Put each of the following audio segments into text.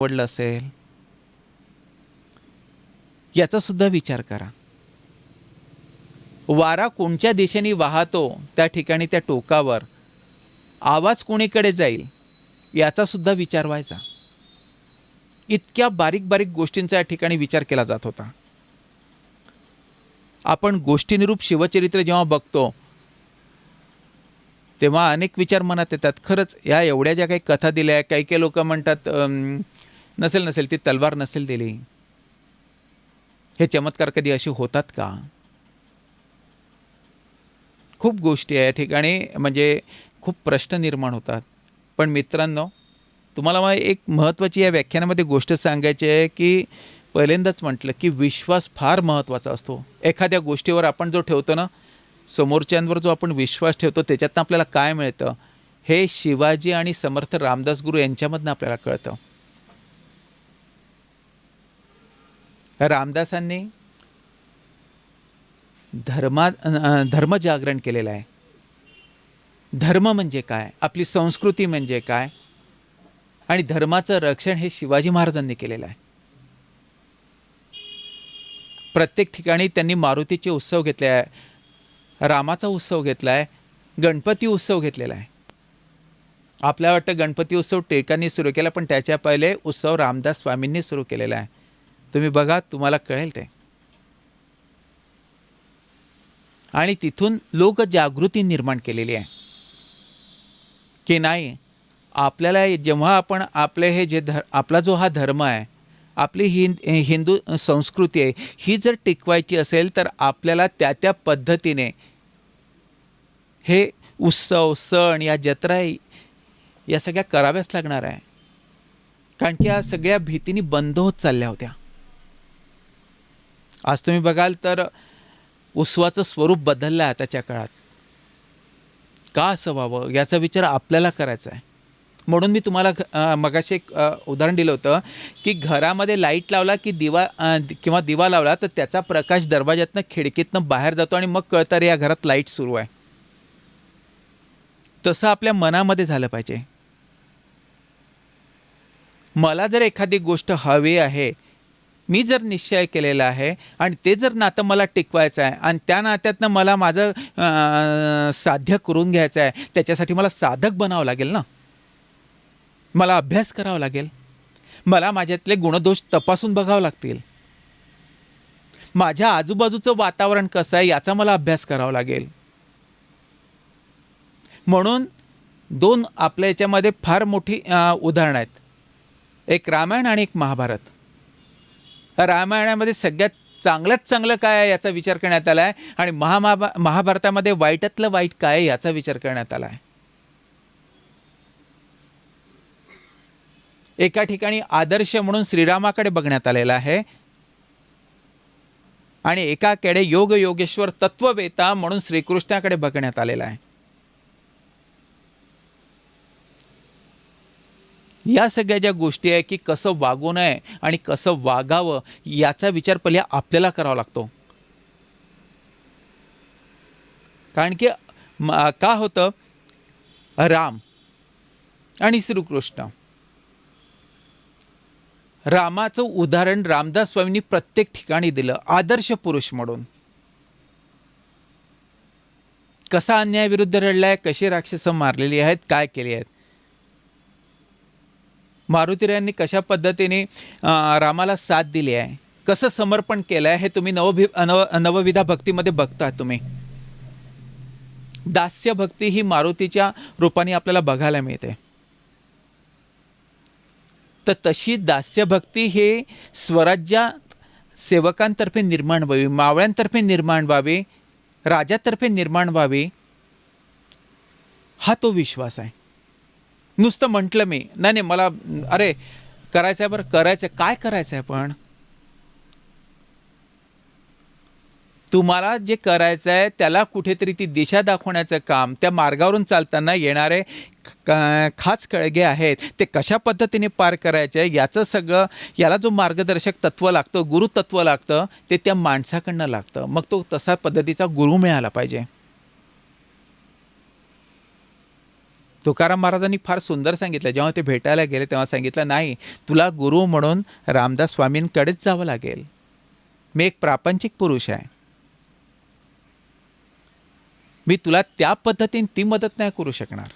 पडलं असेल याचा सुद्धा विचार करा. वारा कोणत्या दिशेने वाहतो त्या ठिकाणी त्या टोकावर आवाज कोणीकडे जाईल याचा सुद्धा विचार व्हायचा. इतक्या बारीक बारीक गोष्टींचा या ठिकाणी विचार केला जात होता. आपण गोष्टीनिरूप शिवचरित्र जेव्हा बघतो तेव्हा अनेक विचार मनात येतात. खरंच या एवढ्या ज्या काही कथा दिल्या, काही काही लोक म्हणतात नसेल ती तलवार नसेल दिली. हे चमत्कार कधी असे होतात का? खूप गोष्टी आहे या ठिकाणी, म्हणजे खूप प्रश्न निर्माण होतात. पण मित्रांनो, तुम्हाला मला एक महत्त्वाची या व्याख्यानामध्ये गोष्ट सांगायची आहे की पहिल्यांदाच म्हटलं की विश्वास फार महत्त्वाचा असतो. एखाद्या गोष्टीवर आपण जो ठेवतो ना, समोरच्यांवर जो आपण विश्वास ठेवतो त्याच्यातनं आपल्याला काय मिळतं हे शिवाजी आणि समर्थ रामदास गुरु यांच्यामधनं आपल्याला कळतं. रामदासांनी धर्मजागरण केलेलं आहे. धर्म म्हणजे काय, आपली संस्कृती म्हणजे काय, आणि धर्माचं रक्षण हे शिवाजी महाराजांनी केलेलं आहे. प्रत्येक ठिकाणी त्यांनी मारुतीचे उत्सव घेतले आहे, रामाचा उत्सव घेतला आहे, गणपती उत्सव घेतलेला आहे. आपल्याला वाटतं गणपती उत्सव टिळकांनी सुरू केला, पण त्याच्या पहिले उत्सव रामदास स्वामींनी सुरू केलेला आहे. तुम्ही बघा, तुम्हाला कळेल ते. आणि तिथून लोकजागृती निर्माण केलेली आहे की नाही, आपल्याला जेव्हा आपण आपले हे जे आपला जो हा धर्म आहे, आपली हिंदू संस्कृती आहे, ही जर टिकवायची असेल तर आपल्याला त्या त्या पद्धतीने हे उत्सव, सण, या जत्रा या सगळ्या कराव्याच लागणार आहे. कारण की या सगळ्या भीतीने बंद होत चालल्या होत्या. आज तुम्ही बघाल तर उत्सवाचं स्वरूप बदललं आहे आताच्या काळात. का असं व्हावं याचा विचार आपल्याला करायचा आहे. म्हणून मी तुम्हाला मगाशी एक उदाहरण दिलं होतं की घरामध्ये लाईट लावला की किंवा दिवा लावला तर त्याचा प्रकाश दरवाज्यातनं खिडकीतनं बाहेर जातो आणि मग कळतं रे या घरात लाईट सुरू आहे. तसं आपल्या मनामध्ये झालं पाहिजे. मला जर एखादी गोष्ट हवी आहे, मी जर निश्चय केलेला आहे आणि ते जर नातं मला टिकवायचं आहे आणि त्या नात्यातनं मला माझं साध्य करून घ्यायचं आहे, त्याच्यासाठी मला साधक बनावं लागेल ना. मला अभ्यास करावा लागेल, मला माझ्यातले गुणदोष तपासून बघावं लागतील, माझ्या आजूबाजूचं वातावरण कसं आहे याचा मला अभ्यास करावा लागेल. म्हणून दोन आपल्या याच्यामध्ये फार मोठी उदाहरणं आहेत, एक रामायण आणि एक महाभारत. रामायणामध्ये सगळ्यात चांगल्यात चांगलं काय आहे याचा विचार करण्यात आला आहे आणि महाभारतामध्ये वाईटातलं वाईट काय आहे याचा विचार करण्यात आला आहे. एका ठिकाणी आदर्श म्हणून श्रीरामाकडे बघण्यात आलेला आहे आणि एकाकडे योग योगेश्वर तत्ववेता म्हणून श्रीकृष्णाकडे बघण्यात आलेला आहे. या सगळ्या ज्या गोष्टी आहे की कसं वागू नये आणि कसं वागावं याचा विचार पहिले आपल्याला करावा लागतो. कारण की का होतं, राम आणि श्रीकृष्ण, रामाचं उदाहरण रामदास स्वामींनी प्रत्येक ठिकाणी दिलं आदर्श पुरुष म्हणून. कसा अन्यायाविरुद्ध लढलाय, कशी राक्षसं मारलेली आहेत, काय केली आहेत. मारुतीरायांनी कशा पद्धतीने रामाला साथ दिली आहे, कसं समर्पण केलं आहे हे तुम्ही नवविधा भक्तीमध्ये बघता. तुम्ही दास्य भक्ती ही मारुतीच्या रूपाने आपल्याला बघायला मिळते. तर तशी दास्य भक्ती हे स्वराज्या सेवकांतर्फे निर्माण व्हावी, मावळ्यांतर्फे निर्माण व्हावी, राजातर्फे निर्माण व्हावी, हा तो विश्वास आहे. नुसतं म्हटलं मी नाही मला अरे करायचं आहे, बरं करायचं, काय करायचं आहे, पण तुम्हाला जे करायचं आहे त्याला कुठेतरी ती दिशा दाखवण्याचं काम, त्या मार्गावरून चालताना येणारे खास कळगे आहेत ते कशा पद्धतीने पार करायचे याचं सगळं, याला जो मार्गदर्शक तत्व लागतं, गुरुतत्व लागतं, ते त्या माणसाकडनं लागतं. मग तो तसा पद्धतीचा गुरु मिळाला पाहिजे. तुकाराम महाराजांनी फार सुंदर सांगितलं, जेव्हा ते भेटायला गेले तेव्हा सांगितलं, नाही, तुला गुरु म्हणून रामदास स्वामींकडेच जावं लागेल. मी एक प्रापंचिक पुरुष आहे, मी तुला त्या पद्धतीने ती मदत नाही करू शकणार.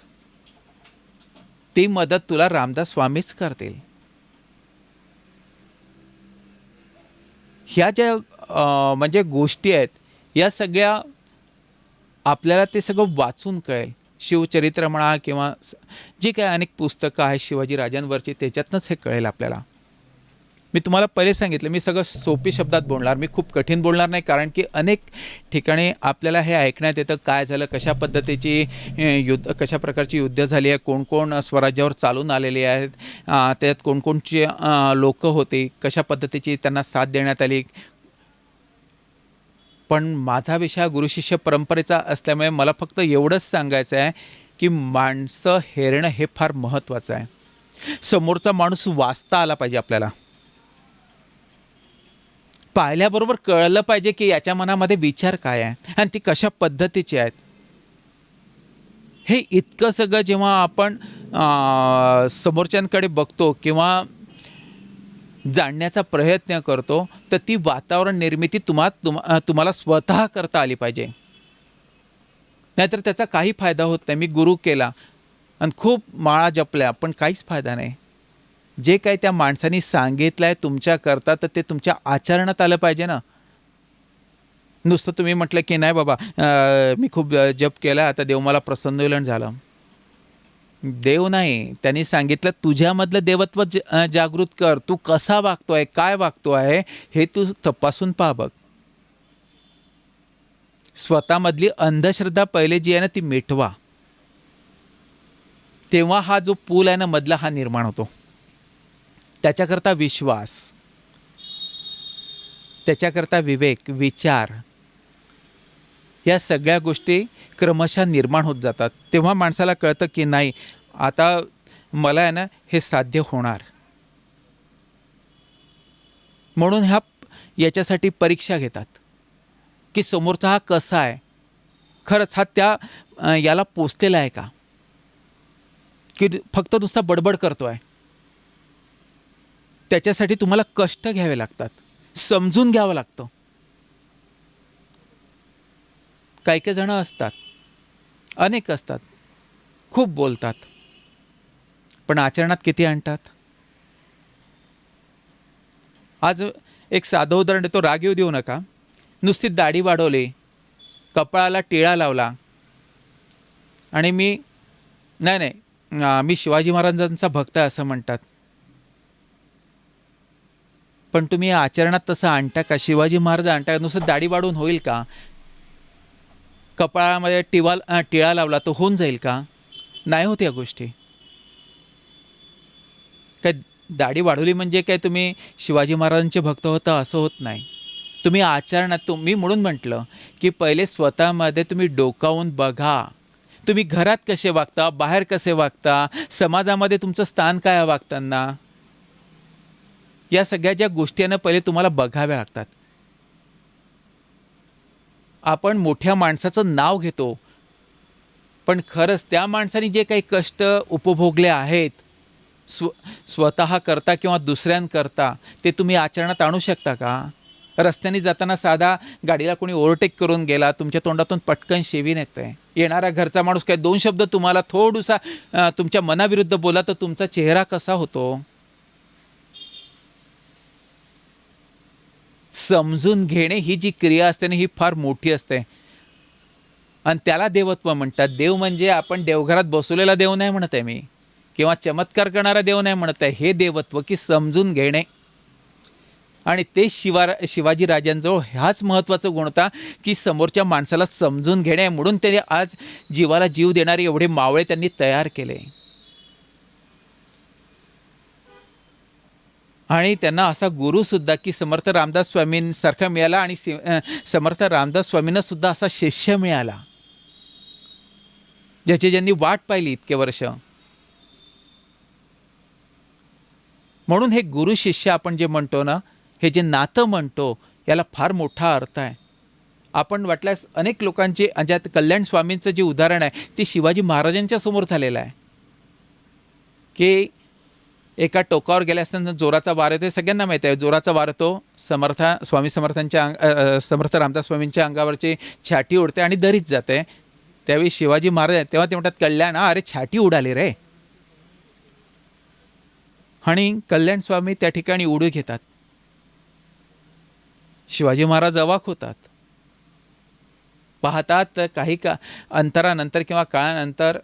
ती मदत तुला रामदास स्वामीच करतील. ह्या ज्या म्हणजे गोष्टी आहेत, या सगळ्या आपल्याला ते सगळं वाचून कळेल. शिवचरित्र म्हणा किंवा जी काही अनेक पुस्तकं आहेत शिवाजी राजांवरची, त्याच्यातनंच हे कळेल आपल्याला. मी तुम्हाला पहिले सांगितलं, मी सगळं सोपी शब्दात बोलणार, मी खूप कठीण बोलणार नाही, कारण की अनेक ठिकाणी आपल्याला हे ऐकण्यात येतं काय झालं, कशा पद्धतीची कशा प्रकारची युद्ध झाली आहे, कोण कोण स्वराज्यावर चालून आलेली आहेत, त्यात कोणकोणचे लोक होते, कशा पद्धतीची त्यांना साथ देण्यात आली. पण माझा विषय गुरुशिष्य परंपरेचा असल्यामुळे मला फक्त एवढंच सांगायचं आहे की माणसं हेरणं हे फार महत्त्वाचं आहे. समोरचा माणूस वाचता आला पाहिजे, आपल्याला पाहिल्याबरोबर कळलं पाहिजे की याच्या मनामध्ये विचार काय आहे आणि ती कशा पद्धतीचे आहेत. हे इतकं सगळं जेव्हा आपण समोरच्यांकडे बघतो किंवा जाणण्याचा प्रयत्न करतो, तर ती वातावरण निर्मिती तुम्हाला स्वतः करता आली पाहिजे. नाहीतर त्याचा काही फायदा होत नाही. मी गुरु केला आणि खूप माळा जपल्या, पण काहीच फायदा नाही. जे काही त्या माणसाने सांगितलं आहे तुमच्याकरता, तर ते तुमच्या आचरणात आलं पाहिजे ना. नुसतं तुम्ही म्हटलं की नाही बाबा, मी खूप जप केला, आता देव मला प्रसन्न होईल झालं. देव नाही, त्यांनी सांगितलं तुझ्यामधलं देवत्व जागृत कर. तू कसा वागतोय, काय वागतोय, हे तू तपासून पहा बघ. स्वतःमधली अंधश्रद्धा पहिले जी आहे ना, ती मिटवा. तेव्हा हा जो पूल आहे ना मधला, हा निर्माण होतो. त्याच्याकरता विश्वास, त्याच्याकरता विवेक, विचार, या सगळ्या गोष्टी क्रमशः निर्माण होत जातात. तेव्हा माणसाला कळतं की नाही, आता मला आहे ना हे साध्य होणार. म्हणून याच्यासाठी परीक्षा घेतात की समोरचा हा कसा आहे, खरंच हा त्या याला पोचलेला आहे का, की फक्त नुसता बडबड करतोय. त्याच्यासाठी तुम्हाला कष्ट घ्यावे लागतात, समजून घ्यावं लागतं. काही काही जण असतात, अनेक असतात, खूप बोलतात, पण आचरणात किती आणतात. आज एक साधं उदाहरण देतो, राग येऊ देऊ नका. नुसती दाढी वाढवली, कपाळाला टिळा लावला आणि मी शिवाजी महाराजांचा भक्त आहे असं म्हणतात. पण तुम्ही आचरणात तसं आणता का? शिवाजी महाराज आणता का? नुसतं दाढी वाढवून होईल का? कपाळामध्ये टिळा लावला तो होऊन जाईल का? नाही होत या गोष्टी. काय दाढी वाढवली म्हणजे काय तुम्ही शिवाजी महाराजांचे भक्त होता असं होत नाही. तुम्ही आचरणात, तुम्ही म्हणून म्हटलं की पहिले स्वतःमध्ये तुम्ही डोकावून बघा. तुम्ही घरात कसे वागता, बाहेर कसे वागता, समाजामध्ये तुमचं स्थान काय वागताना, या सगळ्या ज्या गोष्टी आहे ना पहिले तुम्हाला बघाव्या लागतात. आपण मोठ्या माणसाचं नाव घेतो, पण खरंच त्या माणसाने जे काही कष्ट उपभोगले आहेत स्वतः करता किंवा दुसऱ्यांकरता, ते तुम्ही आचरणात आणू शकता का? रस्त्याने जाताना साधा गाडीला कोणी ओव्हरटेक करून गेला, तुमच्या तोंडातून पटकन शेवी निघते. येणारा घरचा माणूस काय दोन शब्द तुम्हाला थोडासा तुमच्या मनाविरुद्ध बोला तर तुमचा चेहरा कसा होतो? समजून घेणे ही जी क्रिया असते ना, ही फार मोठी असते आणि त्याला देवत्व म्हणतात. देव म्हणजे आपण देवघरात बसवलेला देव नाही म्हणत आहे मी, किंवा चमत्कार करणारा देव नाही म्हणत आहे. हे देवत्व की समजून घेणे, आणि ते शिवाजी राजांजवळ ह्याच महत्त्वाचा गुण होता की समोरच्या माणसाला समजून घेणे. म्हणून ते आज जीवाला जीव देणारे एवढे मावळे त्यांनी तयार केले आणि त्यांना असा गुरुसुद्धा की समर्थ रामदास स्वामींसारखा मिळाला आणि समर्थ रामदास स्वामींना सुद्धा असा शिष्य मिळाला ज्याची ज्यांनी वाट पाहिली इतके वर्ष. म्हणून हे गुरु शिष्य आपण जे म्हणतो ना, हे जे नातं म्हणतो, याला फार मोठा अर्थ आहे. आपण वाटल्यास अनेक लोकांचे, ज्यात कल्याण स्वामींचं जे उदाहरण आहे ते शिवाजी महाराजांच्या समोर झालेलं आहे. की एका टोकावर गेले असताना जोराचा वारा येतो, सगळ्यांना माहीत आहे. जोराचा वारा तो स्वामी समर्थांच्या समर्थ रामदास स्वामींच्या अंगावरची छाटी उडते आणि दरीत जाते. त्यावेळी शिवाजी महाराज आहेत तेव्हा ते म्हणतात, कल्याण, अरे छाटी उडाली रे. आणि कल्याण स्वामी त्या ठिकाणी उडी घेतात. शिवाजी महाराज अवाक होतात. पाहतात काही अंतरानंतर किंवा काळानंतर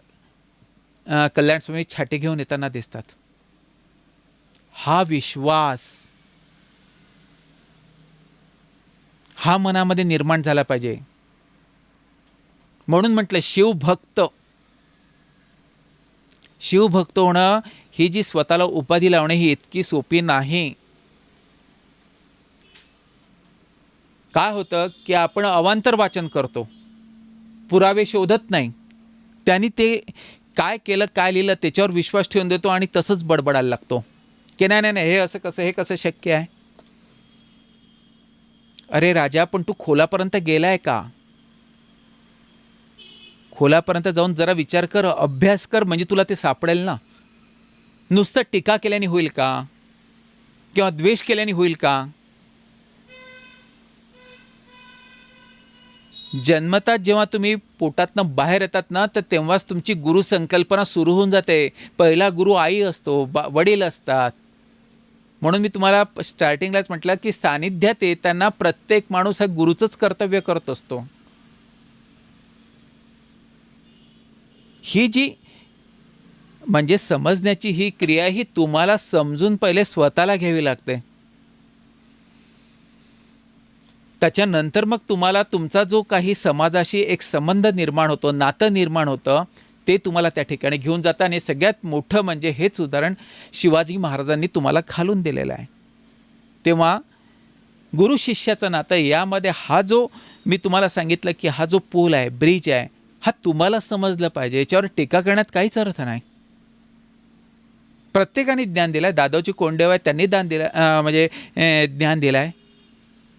कल्याण स्वामी छाटी घेऊन येताना दिसतात. हा विश्वास हा मनामध्ये निर्माण झाला पाहिजे. म्हणून म्हटलं शिवभक्त होणं ही जी स्वतःला उपाधी लावणं ही इतकी सोपी नाही. काय होतं की आपण अवांतर वाचन करतो, पुरावे शोधत नाही. त्यांनी ते काय केलं काय लिहिलं त्याच्यावर विश्वास ठेवून देतो आणि तसंच बडबडायला लागतो की नाही नाही नाही हे असं कसं, हे कसं शक्य आहे. अरे राजा, पण तू खोलापर्यंत गेलाय का? खोलापर्यंत जाऊन जरा विचार कर, अभ्यास कर, म्हणजे तुला ते सापडेल ना. नुसतं टीका केल्याने होईल का? किंवा द्वेष केल्याने होईल का? जन्मतात जेव्हा तुम्ही पोटातनं बाहेर येतात ना, तर तेव्हाच तुमची गुरु संकल्पना सुरू होऊन जाते. पहिला गुरु आई असतो, वडील असतात. म्हणून मी तुम्हाला स्टार्टिंगलाच म्हटलं की सानिध्यात येताना प्रत्येक माणूस हा गुरुचंच कर्तव्य करत असतो. ही जी म्हणजे समजण्याची ही क्रिया ही तुम्हाला समजून पहिले स्वतःला घ्यावी लागते. त्याच्यानंतर मग तुम्हाला तुमचा जो काही समाजाशी एक संबंध निर्माण होतो, नातं निर्माण होतं, ते तुम्हाला त्या ठिकाणी घेऊन जातं. आणि सगळ्यात मोठं म्हणजे हेच उदाहरण शिवाजी महाराजांनी तुम्हाला घालून दिलेलं आहे. तेव्हा गुरु शिष्याचं नातं यामध्ये हा जो मी तुम्हाला सांगितलं की हा जो पूल आहे, ब्रिज आहे, हा तुम्हाला समजलं पाहिजे. याच्यावर टीका करण्यात काहीच अर्थ नाही. प्रत्येकाने ज्ञान दिलं आहे. दादोजी कोंडदेव आहे, त्यांनी ज्ञान दिलं आहे.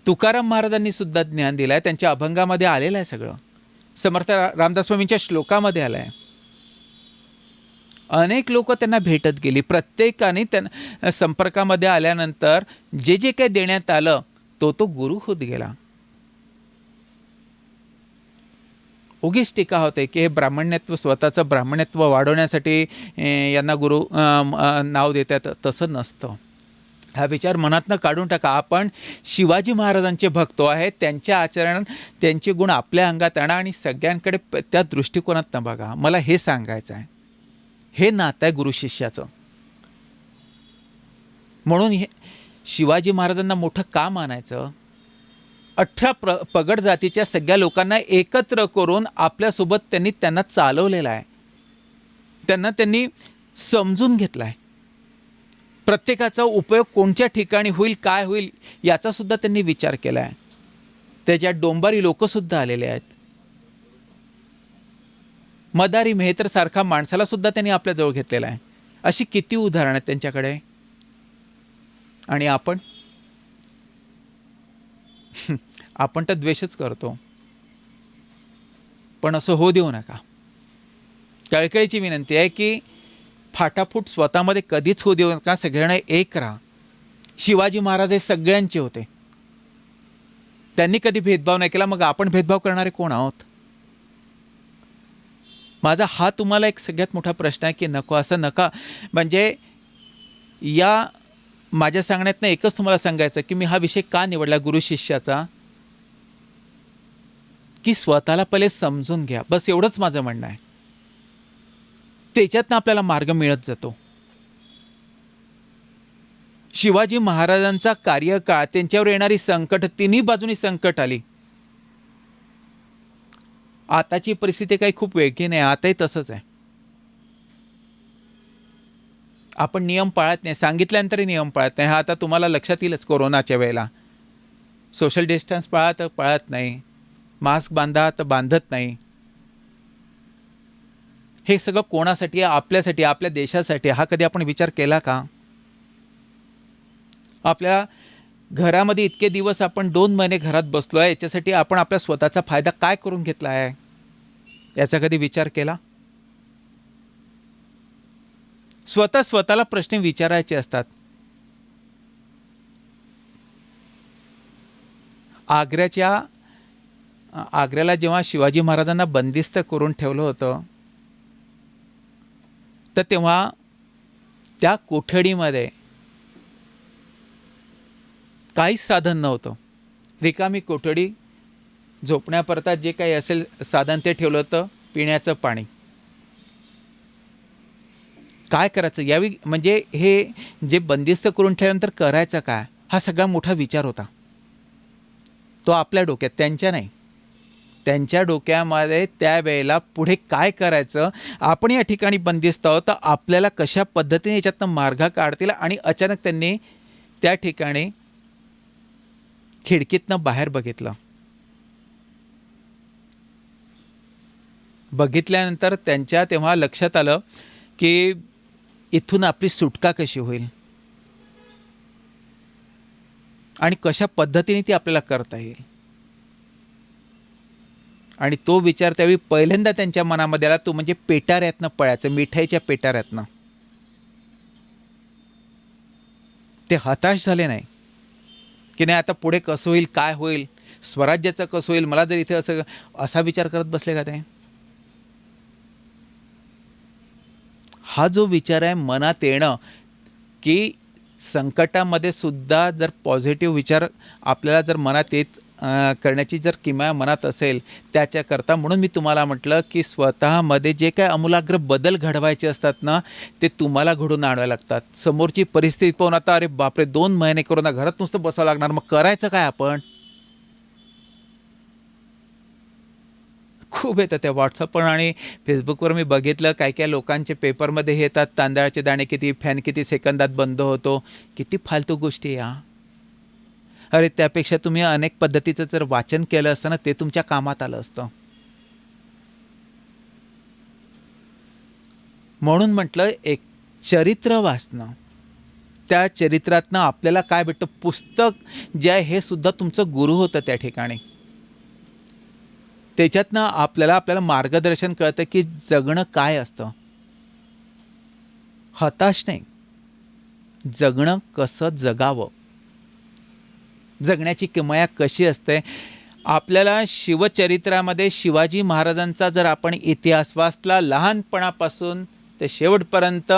तुकाराम महाराजांनी सुद्धा ज्ञान दिलं आहे. त्यांच्या अभंगामध्ये आलेलं आहे सगळं. समर्थ रामदास स्वामींच्या श्लोकामध्ये आलं आहे. अनेक लोक त्यांना भेटत गेली. प्रत्येकाने त्यांना संपर्कामध्ये आल्यानंतर जे जे काही देण्यात आलं तो गुरु होत गेला. उगीच टीका होते की हे ब्राह्मण्यत्व, स्वतःचं ब्राह्मण्यत्व वाढवण्यासाठी यांना गुरु नाव देतात. तसं नसतं. हा विचार मनातनं काढून टाका. आपण शिवाजी महाराजांचे भक्त आहेत. त्यांच्या आचरण, त्यांचे गुण आपल्या अंगात आणा आणि सगळ्यांकडे त्या दृष्टिकोनात बघा. मला हे सांगायचं आहे. हे नातं आहे गुरु शिष्याचं. म्हणून हे शिवाजी महाराजांना मोठं का मानायचं? 18 पगड जातीच्या सगळ्या लोकांना एकत्र करून आपल्यासोबत त्यांना चालवलेलं आहे. त्यांनी समजून घेतलं आहे. प्रत्येकाचा उपयोग कोणत्या ठिकाणी होईल, काय होईल याचा सुद्धा त्यांनी विचार केला आहे. त्याच्यात डोंबारी लोकसुद्धा आलेले आहेत. मदारी मेहतर सारखा माणसाला सुद्धा त्यांनी आपल्याजवळ घेतलेला आहे. अशी किती उदाहरणं आहेत त्यांच्याकडे. आणि आपण तर द्वेषच करतो. पण असं होऊ देऊ नका. कळकळीची विनंती आहे की फाटाफूट स्वतःमध्ये कधीच होऊ देऊ नका. सगळ्यांना एक राहा. शिवाजी महाराज हे सगळ्यांचे होते. त्यांनी कधी भेदभाव नाही केला. मग आपण भेदभाव करणारे कोण आहोत? माझा हा तुम्हाला एक सगळ्यात मोठा प्रश्न आहे की नको, असं नका. म्हणजे या माझ्या सांगण्यातनं एकच तुम्हाला सांगायचं की मी हा विषय का निवडला गुरु शिष्याचा, की स्वतःला पहिले समजून घ्या. बस एवढंच माझं म्हणणं आहे. त्याच्यातनं आपल्याला मार्ग मिळत जातो. शिवाजी महाराजांचा कार्यकाळ, त्यांच्यावर येणारी संकट, तिन्ही बाजूनी संकट आली. आताची परिस्थिती काही खूप वेगळी नाही. आताही तसंच आहे. आपण नियम पाळत नाही. सांगितल्यानंतरही नियम पाळत नाही. हा आता तुम्हाला लक्षात येईलच. कोरोनाच्या वेळेला सोशल डिस्टन्स पाळत नाही. मास्क बांधा तर बांधत नाही. हे सगळं कोणासाठी आहे? आपल्यासाठी, आपल्या देशासाठी. हा कधी आपण विचार केला का? आपल्या घरामध्ये इतके दिवस आपण 2 महिने घरात बसलो आहे. याच्यासाठी आपण आपल्या स्वतःचा फायदा काय करून घेतला आहे याचा कधी विचार केला? स्वतःला प्रश्न विचारायचे असतात. आग्र्याला जेव्हा शिवाजी महाराजांना बंदिस्त करून ठेवलं होतं, तर तेव्हा त्या कोठडीमध्ये काहीच साधन नव्हतं. रिकामी कोठडी, झोपण्याकरता जे काही असेल साधन ते ठेवलं होतं, पिण्याचं पाणी. काय करायचं यावेळी, म्हणजे हे जे बंदिस्त करून ठेवल्यानंतर करायचं काय, हा सगळा मोठा विचार होता. तो आपल्या डोक्यात, त्यांच्या नाही. त्यांच्या डोक्यामध्ये त्यावेळेला पुढे काय करायचं, आपण या ठिकाणी बंदिस्त आहोत, तर आपल्याला कशा पद्धतीने याच्यातनं मार्ग काढतील. आणि अचानक त्यांनी त्या ठिकाणी खिडकीतनं बाहेर बघितल्यानंतर त्यांच्या तेव्हा लक्षात आलं की इथून आपली सुटका कशी होईल आणि कशा पद्धतीने ती आपल्याला करता येईल. आणि तो विचार त्यावेळी पहिल्यांदा त्यांच्या मनामध्ये आला, तो म्हणजे पेटाऱ्यातनं पळायचं, मिठाईच्या पेटाऱ्यातनं. ते हताश झाले नाही की नाही आता पुढे कसं होईल, काय होईल, स्वराज्याचं कसं होईल, मला जर इथे असा विचार करत बसले का ते. हा जो विचार आहे मनात येणं, की संकटामध्ये सुद्धा जर पॉझिटिव्ह विचार आपल्याला जर मनात करण्याची जर किमया मनात असेल, त्याच्याकरता म्हणून मी तुम्हाला म्हटलं की स्वतःमध्ये जे काय आमूलाग्र बदल घडवायचे असतात ना, ते तुम्हाला घडून आणावे लागतात. समोरची परिस्थिती पाहून आता अरे बापरे 2 महिने कोरोना घरात नुसतं बसावं लागणार, मग करायचं काय आपण. खूप येतं त्या व्हॉट्सअपवर आणि फेसबुकवर मी बघितलं, काय काय लोकांचे पेपरमध्ये हे येतात, तांदळाचे दाणे किती, फॅन किती सेकंदात बंद होतो. किती फालतू गोष्टी या. अरे त्यापेक्षा तुम्ही अनेक पद्धतीचं जर वाचन केलं असतं ना, ते तुमच्या कामात आलं असतं. म्हणून म्हटलं एक चरित्र वाचणं, त्या चरित्रातनं आपल्याला काय भेटतं, पुस्तक जे आहे हे सुद्धा तुमचं गुरु होतं त्या ठिकाणी. त्याच्यातनं आपल्याला मार्गदर्शन कळतं की जगणं काय असतं. हताश नाही, जगणं कसं जगावं, जगण्याची किमया कशी असते. आपल्याला शिवचरित्रामध्ये शिवाजी महाराजांचा जर आपण इतिहास वाचला लहानपणापासून ते शेवटपर्यंत,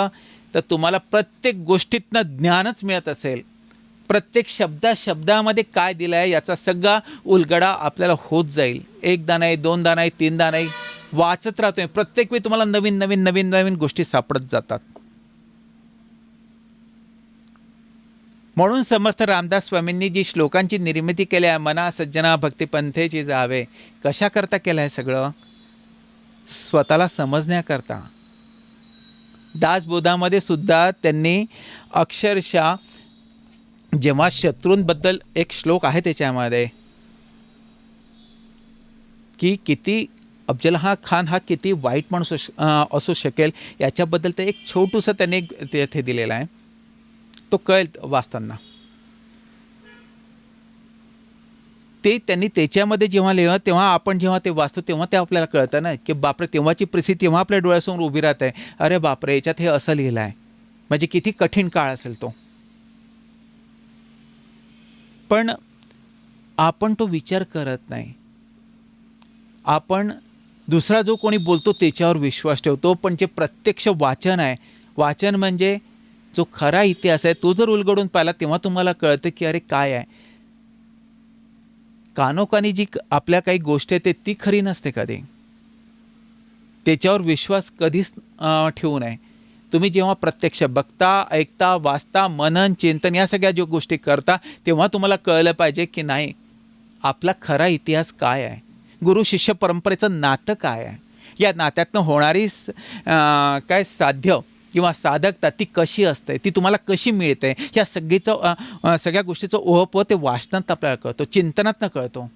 तर तुम्हाला प्रत्येक गोष्टीतनं ज्ञानच मिळत असेल. प्रत्येक शब्दामध्ये काय दिलं आहे याचा सगळा उलगडा आपल्याला होत जाईल. एकदा नाही, दोनदा नाही, तीनदा नाही, वाचत राहतोय. प्रत्येक वेळी तुम्हाला नवीन नवीन नवीन नवीन गोष्टी सापडत जातात. म्हणून समर्थ रामदास स्वामींनी जी श्लोकांची निर्मिती केली आहे, मना सज्जना भक्तिपंथेची जावे, कशाकरता केलं आहे सगळं, स्वतःला समजण्याकरता. दासबोधामध्ये सुद्धा त्यांनी अक्षरशः जेव्हा शत्रूंबद्दल एक श्लोक आहे त्याच्यामध्ये, की किती अफजल खान हा किती वाईट माणूस असू शकेल याच्याबद्दल ते एक छोटूसं त्यांनी तेथे दिलेलं आहे. तो कळेल वाचताना. ते त्यांनी त्याच्यामध्ये जेव्हा लिहिलं, तेव्हा आपण जेव्हा ते वाचतो तेव्हा ते आपल्याला कळतं ना, की बापरे तेव्हाची परिस्थिती तेव्हा आपल्या डोळ्यासमोर उभी राहत आहे. अरे बापरे याच्यात हे असं लिहिलं आहे, म्हणजे किती कठीण काळ असेल तो. पण आपण तो विचार करत नाही. आपण दुसरा जो कोणी बोलतो त्याच्यावर विश्वास ठेवतो. पण जे प्रत्यक्ष वाचन आहे, वाचन म्हणजे जो खरा इतिहास आहे तो जर उलगडून पाहिला तेव्हा तुम्हाला कळतं की अरे काय आहे. कानोकानी जी आपल्या काही गोष्टी आहेत ती खरी नसते कधी. त्याच्यावर विश्वास कधीच ठेवू नये. तुम्ही जेव्हा प्रत्यक्ष बघता, ऐकता, वाचता, मनन चिंतन या सगळ्या ज्या गोष्टी करता, तेव्हा तुम्हाला कळलं पाहिजे की नाही आपला खरा इतिहास काय आहे, गुरु शिष्य परंपरेचं नातं काय आहे, या नात्यातनं होणारी काय साध्य किंवा साधकता ती कशी असते, ती तुम्हाला कशी मिळते, या सगळ्या गोष्टीचं ओहप ते वाचनात आपल्याला कळतो, चिंतनातनं कळतो.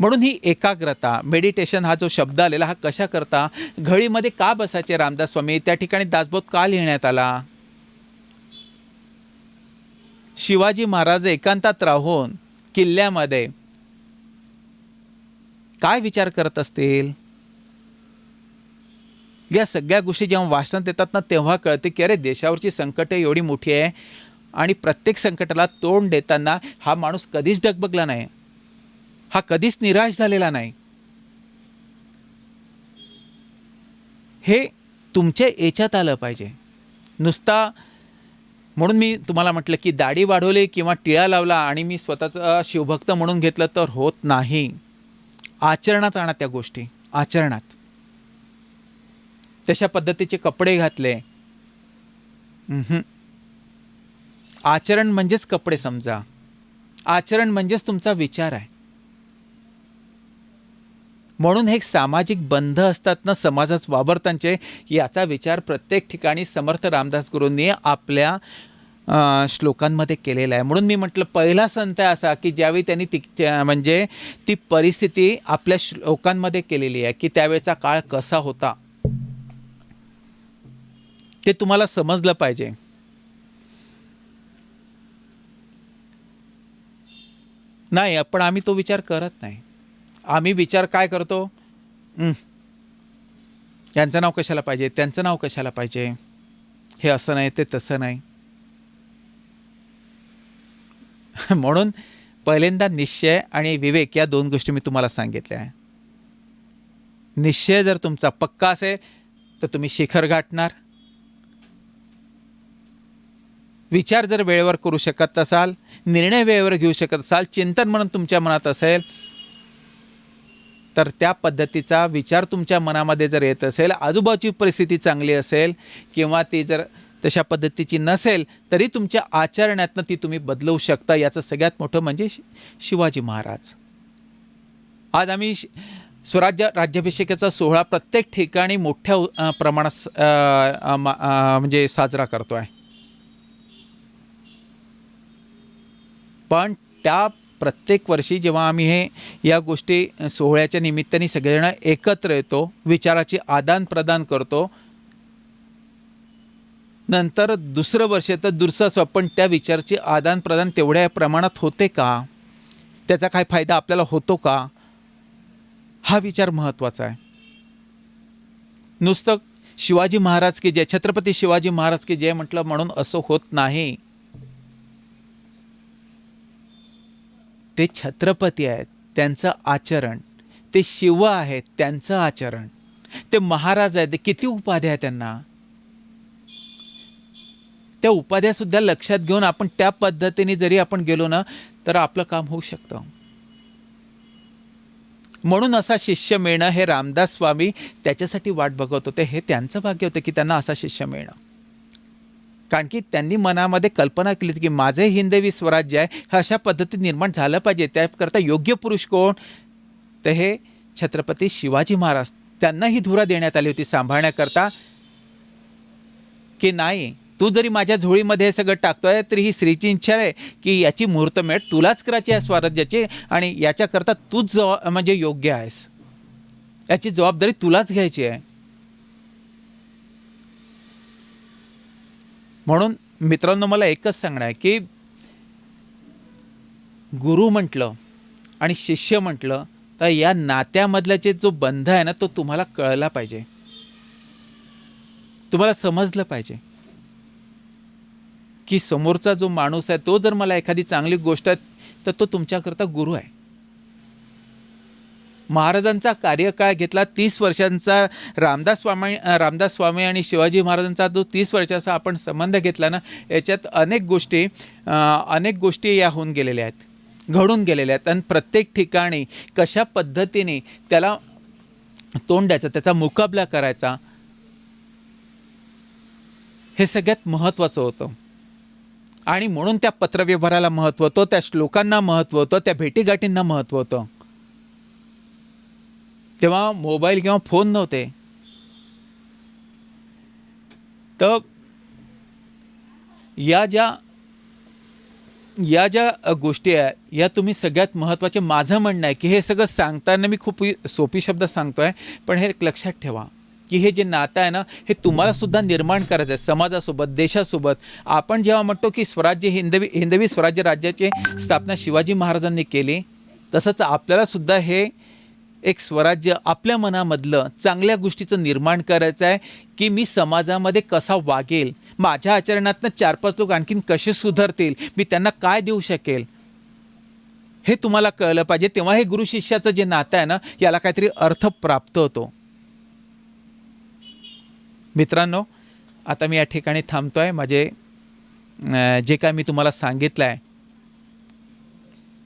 म्हणून ही एकाग्रता, मेडिटेशन हा जो शब्द आलेला हा कशा करता, घळीमध्ये का बसायचे रामदास स्वामी, त्या ठिकाणी दासबोध का लिहिण्यात आला. शिवाजी महाराज एकांतात राहून किल्ल्यामध्ये काय विचार करत असतील. या सगळ्या गोष्टी जेव्हा वाचनात येतात ना, तेव्हा कळते की अरे देशावरची संकटं एवढी मोठी आहे आणि प्रत्येक संकटाला तोंड देताना हा माणूस कधीच डगबगला नाही, हा कधीच निराश झालेला नाही. हे तुमच्या याच्यात आलं पाहिजे. नुसता म्हणून मी तुम्हाला म्हटलं की दाढी वाढवली किंवा टिळा लावला आणि मी स्वतःचा शिवभक्त म्हणून घेतलं तर होत नाही. आचरणात आणा त्या गोष्टी, आचरणात. तशा पद्धतीचे कपडे घातले. आचरण म्हणजेच कपडे समजा. आचरण म्हणजेच तुमचा विचार आहे. म्हणून हे सामाजिक बंध असतात ना समाजात वावरतांचे, याचा विचार प्रत्येक ठिकाणी समर्थ रामदास गुरूंनी आपल्या श्लोकांमध्ये केलेला आहे. म्हणून मी म्हटलं पहिला संत आहे असा की ज्यावेळी त्यांनी म्हणजे ती परिस्थिती आपल्या श्लोकांमध्ये केलेली आहे की त्यावेळेचा काळ कसा होता ते तुम्हाला समजलं पाहिजे. नाही, पण आम्ही तो विचार करत नाही. आम्ही विचार काय करतो, यांचं नाव कशाला पाहिजे, त्यांचं नाव कशाला पाहिजे, हे असं नाही ते तसं नाही. म्हणून पहिल्यांदा निश्चय आणि विवेक या दोन गोष्टी मी तुम्हाला सांगितल्या आहे. निश्चय जर तुमचा पक्का असेल तर तुम्ही शिखर गाठणार. विचार जर वेळेवर करू शकत असाल, निर्णय वेळेवर घेऊ शकत असाल, चिंतन म्हणून तुमच्या मनात असेल, तर त्या पद्धतीचा विचार तुमच्या मनामध्ये जर येत असेल, आजूबाजूची परिस्थिती चांगली असेल किंवा ती जर तशा पद्धतीची नसेल तरी तुमच्या आचरणातनं ती तुम्ही बदलवू शकता. याचं सगळ्यात मोठं म्हणजे शिवाजी महाराज. आज आम्ही स्वराज्य राज्याभिषेकाचा सोहळा प्रत्येक ठिकाणी मोठ्या प्रमाणात म्हणजे साजरा करतो आहे. पण त्या प्रत्येक वर्षी जेव्हा आम्ही या गोष्टी सोहळ्याच्या निमित्ताने सगळेजण एकत्र येतो, विचाराची आदानप्रदान करतो, नंतर दुसरं वर्ष तर दुसरं, पण त्या विचाराची आदानप्रदान तेवढ्या प्रमाणात होते का, त्याचा काय फायदा आपल्याला होतो का, हा विचार महत्त्वाचा आहे. नुसतं शिवाजी महाराज की जय, छत्रपती शिवाजी महाराज की जय म्हटलं म्हणून असं होत नाही. ते छत्रपती आहेत, त्यांचं आचरण, ते शिव आहेत, त्यांचं आचरण, ते महाराज आहेत, किती उपाध्या आहेत त्यांना, त्या उपाध्या सुद्धा लक्षात घेऊन आपण त्या पद्धतीने जरी आपण गेलो ना तर आपलं काम होऊ शकतं. म्हणून असा शिष्य मिळणं हे रामदास स्वामी त्याच्यासाठी वाट बघत होते. हे त्यांचं भाग्य होतं की त्यांना असा शिष्य मिळणं. कारण की त्यांनी मनामध्ये कल्पना केली की माझे हिंदवी स्वराज्य आहे, हे अशा पद्धतीत निर्माण झालं पाहिजे. त्याकरता योग्य पुरुष कोण, तर हे छत्रपती शिवाजी महाराज. त्यांना ही धुरा देण्यात आली होती सांभाळण्याकरता की नाही, तू जरी माझ्या झोळीमध्ये हे सगळं टाकतोय तरी ही स्त्रीची इच्छा आहे की याची मुहूर्तमेढ तुलाच करायची आहे स्वराज्याची, आणि याच्याकरता तूच म्हणजे योग्य आहेस, याची जबाबदारी तुलाच घ्यायची आहे. म्हणून मित्रांनो, मला एकच सांगणं आहे की गुरु म्हटलं आणि शिष्य म्हटलं तर या नात्यामधल्याचे जो बंध आहे ना तो तुम्हाला कळला पाहिजे, तुम्हाला समजलं पाहिजे की समोरचा जो माणूस आहे तो जर मला एखादी चांगली गोष्ट आहे तर तो तुमच्याकरता गुरु आहे. महाराजांचा कार्यकाळ घेतला 30 वर्षांचा, रामदास स्वामी आणि शिवाजी महाराजांचा जो 30 वर्षाचा आपण संबंध घेतला ना, याच्यात अनेक गोष्टी या होऊन गेलेल्या आहेत, घडून गेलेल्या आहेत. आणि प्रत्येक ठिकाणी कशा पद्धतीने त्याला तोंड द्यायचं, त्याचा मुकाबला करायचा, हे सगळ्यात महत्त्वाचं होतं. आणि म्हणून त्या पत्रव्यवहाराला महत्त्व होतं, त्या श्लोकांना महत्त्व होतं, त्या भेटीगाठींना महत्त्व होतं. तेव्हा मोबाईल किंवा फोन नव्हते. तर या ज्या गोष्टी आहे या तुम्ही सगळ्यात महत्त्वाचे, माझं म्हणणं आहे की हे सगळं सांगताना मी खूप सोपी शब्द सांगतोय, पण हे लक्षात ठेवा की हे जे नातं आहे ना हे तुम्हाला सुद्धा निर्माण करायचं आहे समाजासोबत, देशासोबत. आपण जेव्हा म्हणतो की स्वराज्य हिंदवी स्वराज्य राज्याची स्थापना शिवाजी महाराजांनी केली, तसंच आपल्याला सुद्धा हे एक स्वराज्य आपल्या मनामधलं चांगल्या गोष्टीचं निर्माण करायचं आहे, की मी समाजामध्ये कसा वागेल, माझ्या आचरणातनं 4-5 लोक आणखीन कसे सुधारतील, मी त्यांना काय देऊ शकेल, हे तुम्हाला कळलं पाहिजे. तेव्हा हे गुरु शिष्याचं जे नातं आहे ना, याला काहीतरी अर्थ प्राप्त होतो. मित्रांनो, आता मी या ठिकाणी थांबतोय. माझे जे काय मी तुम्हाला सांगितलं आहे,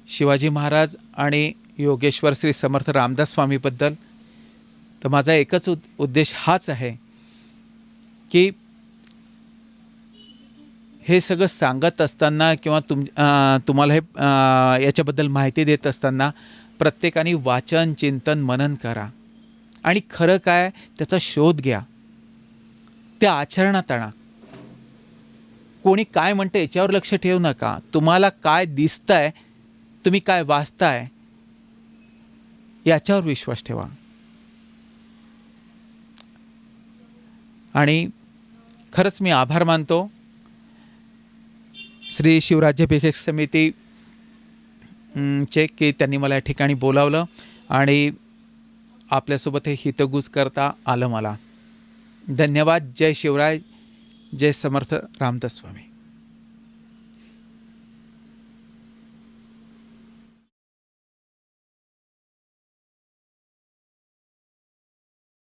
शिवाजी महाराज आणि योगेश्वर श्री समर्थ रामदास स्वामीबद्दल, तर माझा एकच उद्देश हाच आहे की हे सगळं सांगत असताना किंवा तुम्हाला हे याच्याबद्दल माहिती देत असताना प्रत्येकाने वाचन, चिंतन, मनन करा आणि खरं काय त्याचा शोध घ्या, त्या आचरणात आणा. कोणी काय म्हणतं याच्यावर लक्ष ठेवू नका. तुम्हाला काय दिसतंय, तुम्ही काय वाचताय, याच्यावर विश्वास ठेवा. आणि खरंच मी आभार मानतो श्री शिवराज्याभिषेक समिती चे की त्यांनी मला या ठिकाणी बोलावलं आणि आपल्यासोबत हे हितगुज करता आलं मला. धन्यवाद. जय शिवराय, जय समर्थ रामदास स्वामी.